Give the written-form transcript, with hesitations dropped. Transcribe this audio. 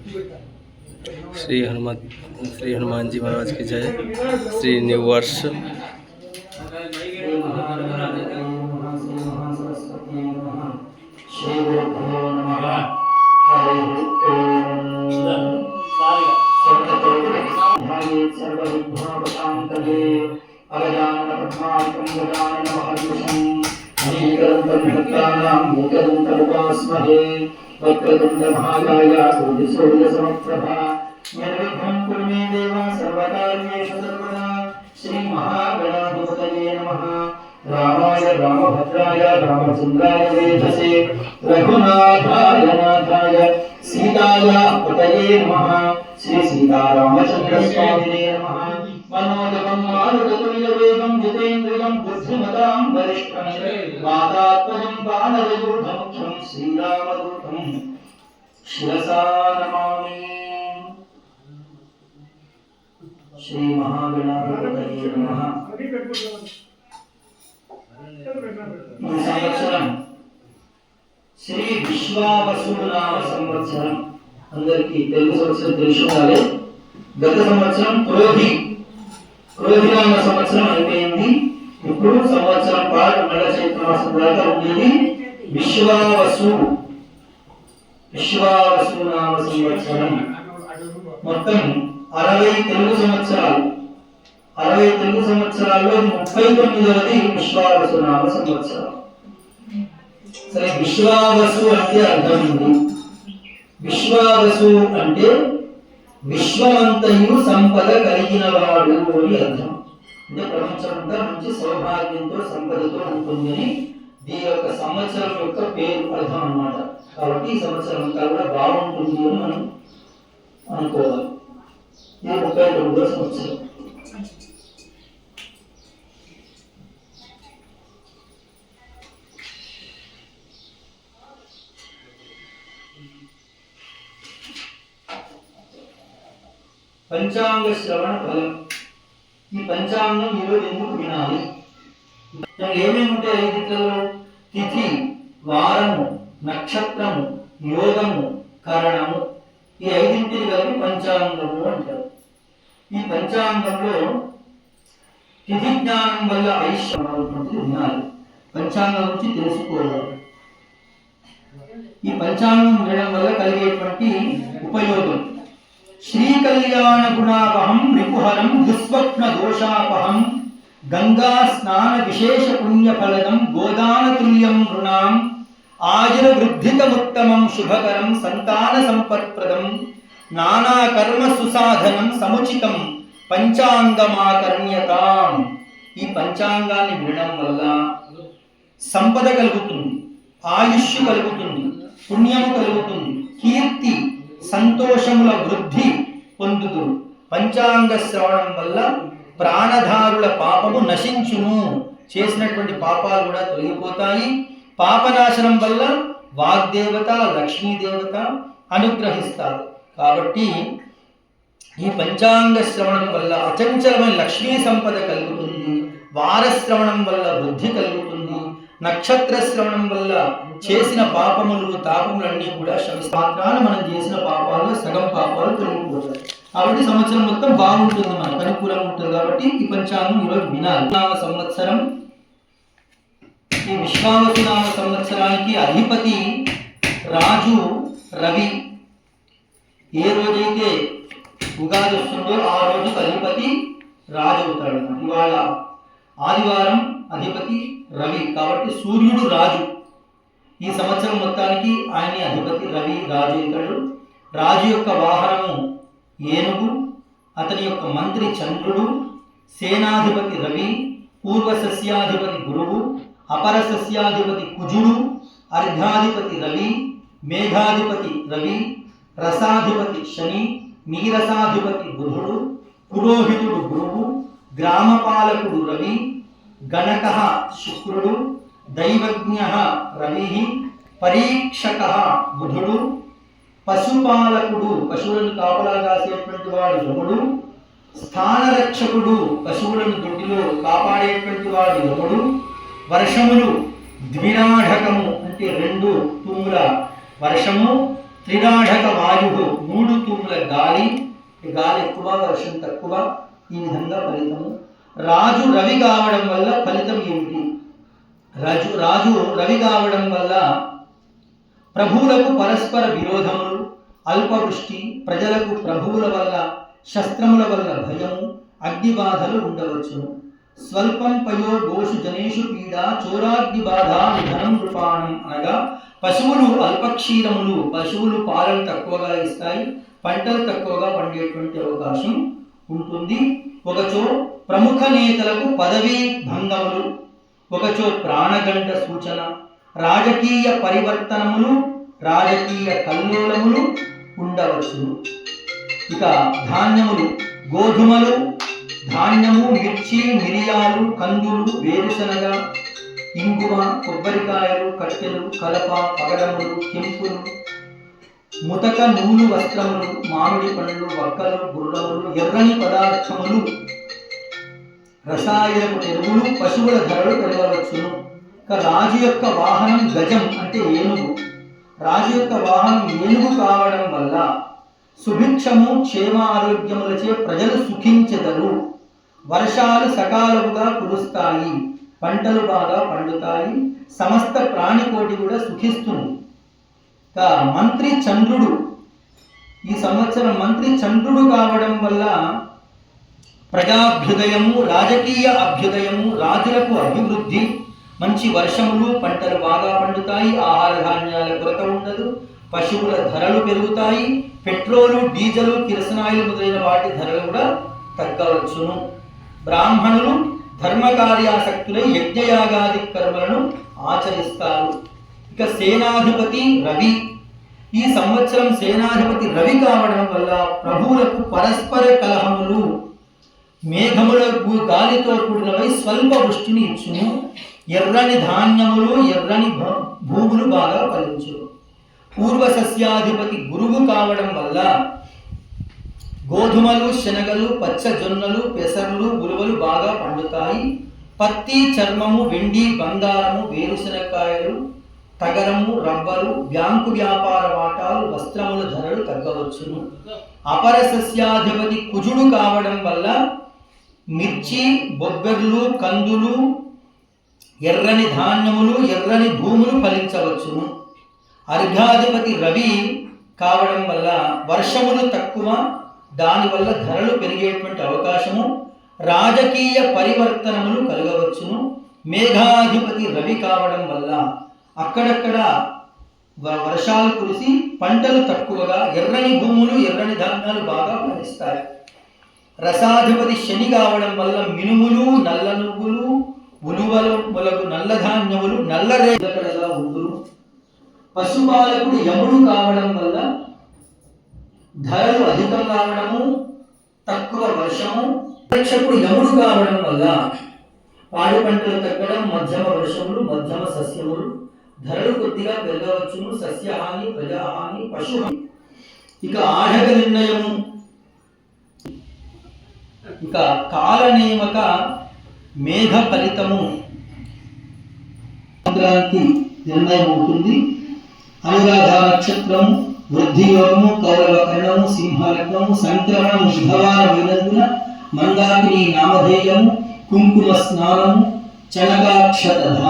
श्री हनुमान जी महाराज की जय। श्री न्यू वर्ष। वक्रतुंड महाकाय सूर्य समप्रभा निर्विघ्नं कुरु मे देव सर्वकार्येषु सर्वदा। श्री महागणाधिपतये नमः। रामाय रामभद्राय रामचन्द्राय वेधसे रघुनाथाय नाथाय सीताय पतये नमः। श्री सीतारामचन्द्र स्वामिने नमः। मनोजवं मारुततुल्यवेगं जितेन्द्रियं बुद्धिमतां वरिष्ठं वातात्मजं वानरयूथमुख्यं श्रीरामदूतं शिरसा नमामि। श्री महागणाधिपतये नमः। సంవత్సరం శ్రీ విశ్వావసునామ సంవత్సరం అందరికీ తెలుగు సంవత్సరం తెలిసి ఉండాలి. గత సంవత్సరం క్రోధినామ సంవత్సరం అయిపోయింది. ఇప్పుడు సంవత్సరం పాటు నడ చైత్ర మాసం దాకా ఉండేది విశ్వావసునామ సంవత్సరం. మొత్తం 60 తెలుగు సంవత్సరాలు. 60 తెలుగు సంవత్సరాల్లో 39వది విశ్వావసునామ సంవత్సరం. సరే, విశ్వావసు అంటే అర్థం ఉంది. విశ్వావసు అంటే విశ్వమంతయు సంపద కలిగిన వాడు అని అర్థం. అంటే ప్రపంచమంతా మంచి సౌభాగ్యంతో సంపదతో ఉంటుందని దీని యొక్క సంవత్సరం యొక్క పేరు అర్థం అన్నమాట. కాబట్టి ఈ సంవత్సరం అంతా కూడా బాగుంటుంది అని మనం అనుకోవాలి. ఇది 39వ సంవత్సరం. పంచాంగ శ్రవణ ఫలం. ఈ పంచాంగం ఈరోజు ఎందుకు వినాలి? ఏమేమి ఉంటాయి ఐదింటిలో? తిథి, వారము, నక్షత్రము, యోగము, కరణము. ఈ ఐదింటిని కలిపి పంచాంగము అంటారు. ఈ పంచాంగంలో తిథి జ్ఞానం వల్ల ఐశ్వర్యం వినాలి. పంచాంగం గురించి తెలుసుకోవాలి. ఈ పంచాంగం వినడం వల్ల కలిగేటువంటి ఉపయోగం: శ్రీ కళ్యాణ గుణాపహం రిపుహరం దుస్వప్న దోషాపహం గంగా స్నాన విశేష పుణ్యఫలదం గోదాన తుల్యం రుణాం ఆయుర వృద్ధితముత్తమం శుభకరం సంతాన సంపత్ప్రదం నానా కర్మ సుసాధనం సముచితం పంచాంగమాకర్ణ్యతాం. ఈ పంచాంగాన్ని వినడం వల్ల సంపద కలుగుతుంది, ఆయుష్ కలుగుతుంది, పుణ్యము కలుగుతుంది, కీర్తి సంతోషముల వృద్ధి పొందుదురు. పంచాంగ శ్రవణం వల్ల ప్రాణధారుల పాపము నశించును. చేసినటువంటి పాపాలు కూడా తొలగిపోతాయి. పాపనాశనం వల్ల వాగ్దేవత లక్ష్మీదేవత అనుగ్రహిస్తారు. కాబట్టి ఈ పంచాంగ శ్రవణం వల్ల అచంచలమైన లక్ష్మీ సంపద కలుగుతుంది. వారశ్రవణం వల్ల వృద్ధి కలుగుతుంది. నక్షత్ర శ్రవణం వల్ల చేసిన పాపములు తాపములన్నీ కూడా మాత్రాన మనం చేసిన పాపాల్లో సగం పాపాలు తొలగిపోతాయి. కాబట్టి సంవత్సరం మొత్తం బాగుంటుంది, మనకు అనుకూలంగా ఉంటుంది. కాబట్టి ఈ పంచాంగం ఈరోజు వినాలి. సంవత్సరం, ఈ విశ్వావసునామ సంవత్సరానికి అధిపతి రాజు రవి. ఏ రోజైతే ఉగాది వస్తుందో ఆ రోజు అధిపతి రాజు అవుతాడు. ఇవాళ ఆదివారం, అధిపతి రవి. కాబట్టి సూర్యుడు రాజు. ఈ సంవత్సరం మొత్తానికి ఆయన అధిపతి రవి రాజు అవుతాడు. రాజు యొక్క వాహనము ఏనుగు, అతని యొక్క మంత్రి చంద్రుడు, సేనాధిపతి రవి, పూర్వ సస్యాధిపతి గురువు, అపర సస్యాధిపతి కుజుడు, అర్ఘాధిపతి రవి, మేఘాధిపతి రవి, రసాధిపతి శని, నీరసాధిపతి బుధుడు, పురోహితుడు గురువు, గ్రామపాలకుడు రవి, గణక శుక్రుడు, దైవజ్ఞ రవి, పరీక్షక బుధుడు, పశుపాలకుడు పశువులను కాపలా కాసేటువంటి వాడు యముడు, స్థానరక్షకుడు పశువులను దొడ్డిలో కాపాడేటువంటి వాడు యముడు, వర్షములు ద్వినాఢకము అంటే 2 తుమ్ముల వర్షము, త్రిరాఢక వాయువు 3 తూముల గాలి, గాలి ఎక్కువ వర్షం తక్కువ, ఈ విధంగా ఫలితము. రాజు రవి కావడం వల్ల ఫలితం ఏమిటి? రాజు రవి కావడం వల్ల ప్రభువులకు పరస్పర విరోధములు, అల్పవృష్టి, ప్రజలకు ప్రభువుల వల్ల శస్త్రముల వల్ల భయము, అగ్నిబాధలు ఉండవచ్చును. స్వల్పం పయో గోషు జనేషు పీడ చోరాగ్ని బాధ నిధనం నృపాణం అనగా పశువులు అల్పక్షీరములు, పశువులు పాలను తక్కువగా ఇస్తాయి, పంటలు తక్కువగా పండేటువంటి అవకాశం ఉంటుంది. ఒకచో ప్రముఖ నేతలకు పదవీ భంగములు, ఒకచో ప్రాణగంట సూచన, రాజకీయ పరివర్తనములు, రాజకీయ కల్లోలములు ఉండవచ్చును. ఇక ధాన్యములు గోధుమలు, ధాన్యము, మిర్చి, మిరియాలు, కందులు, వేరుశనగ, ఇంగువ, కొబ్బరికాయలు, కట్టెలు, కలప, పగడములు, కెంపులు, ముతక నూలు వస్త్రములు, మామిడి పండ్లు, వక్కలు, గుర్రములు, ఎర్రని పదార్థములు, రసాయనపు ఎరువులు, పశువుల ధరలు పెరగవచ్చును. రాజు యొక్క వాహనం గజం అంటే ఏనుగు. రాజు యొక్క వాహనం ఏనుగు కావడం వల్ల సుభిక్షము, క్షేమ, ఆరోగ్యములచే ప్రజలు సుఖించెదరు. వర్షాలు సకాలముగా కురుస్తాయి, పంటలు బాగా పండుతాయి, సమస్త ప్రాణికోటి కూడా సుఖిస్తుంది. మంత్రి చంద్రుడు, ఈ సంవత్సరం మంత్రి చంద్రుడు కావడం వల్ల ప్రజాభ్యుదయము, రాజకీయ అభ్యుదయము, రాజులకు అభివృద్ధి, మంచి వర్షములు, పంటలు బాగా పండుతాయి, ఆహార ధాన్యాల కొరత ఉండదు, పశువుల ధరలు పెరుగుతాయి, పెట్రోలు, డీజలు, కిరసనాయిలు మొదలైన వాటి ధరలు కూడా తగ్గవచ్చును. బ్రాహ్మణులు ధర్మకార్యాసక్తులై యజ్ఞయాగాది కర్మలను ఆచరిస్తారు. ఇక సేనాధిపతి రవి, ఈ సంవత్సరం సేనాధిపతి రవి కావడం వల్ల ప్రభువులకు పరస్పర కలహములు, మేఘములకు గాలితో కూడినవై స్వల్ప వృష్టిని ఇచ్చును. ఎర్రని ధాన్యములు, ఎర్రని భూములు బాగా ఫలించును. పూర్వ సస్యాధిపతి గురువు కావడం వల్ల గోధుమలు, శనగలు, పచ్చ జొన్నలు, పెసర్లు, ఉలువలు బాగా పండుతాయి. పత్తి, చర్మము, వెండి, బంగారము, వేరుశనక్కాయలు, తగరము, రబ్బరు, బ్యాంకు వ్యాపార వాటాలు, వస్త్రముల ధరలు తగ్గవచ్చును. అపర సస్యాధిపతి కుజుడు కావడం వల్ల మిర్చి, బొబ్బెర్లు, కందులు, ఎర్రని ధాన్యములు, ఎర్రని భూములు ఫలించవచ్చును. అర్ఘాధిపతి రవి కావడం వల్ల వర్షములు తక్కువ, దానివల్ల ధరలు పెరిగేటువంటి అవకాశము, రాజకీయ పరివర్తనములు కలగవచ్చును. మేఘాధిపతి రవి కావడం వల్ల అక్కడక్కడ వర్షాలు కురిసి పంటలు తక్కువగా, ఎర్రని భూములు, ఎర్రని ధాన్యాలు బాగా ఫలిస్తాయి. రసాధిపతి శని కావడం వల్ల మినుములు, నల్ల నువ్వులు, ఉలువలు మొదలగు నల్ల ధాన్యములు నల్లరేగడగా ఉండును. పశుపాలకుడు యముడు కావడం వల్ల ధరలు అధికం కావడము, తక్కువ వర్షము. రక్షకుడు యముడు కావడం వల్ల పాడి పంటలు తగ్గడం, మధ్యమ వర్షములు, మధ్యమ సస్యములు, ధరలు కొద్దిగా పెరగవచ్చును. సస్యహాని, ప్రజాహాని, పశుహాని. ఇక ఆఢక నిర్ణయము, ఇక కాలనేమక మేఘ ఫలితము సంక్రాంతి నిర్ణయం అవుతుంది. అనురాధ నక్షత్రము, వృద్ధి యోగము, కౌరవ కర్ణము, సింహలగ్నము, సంక్రమణము బుధవారమైనందున మందాకిని నామధేయము, కుంకుమ స్నానము, చనగాక్షత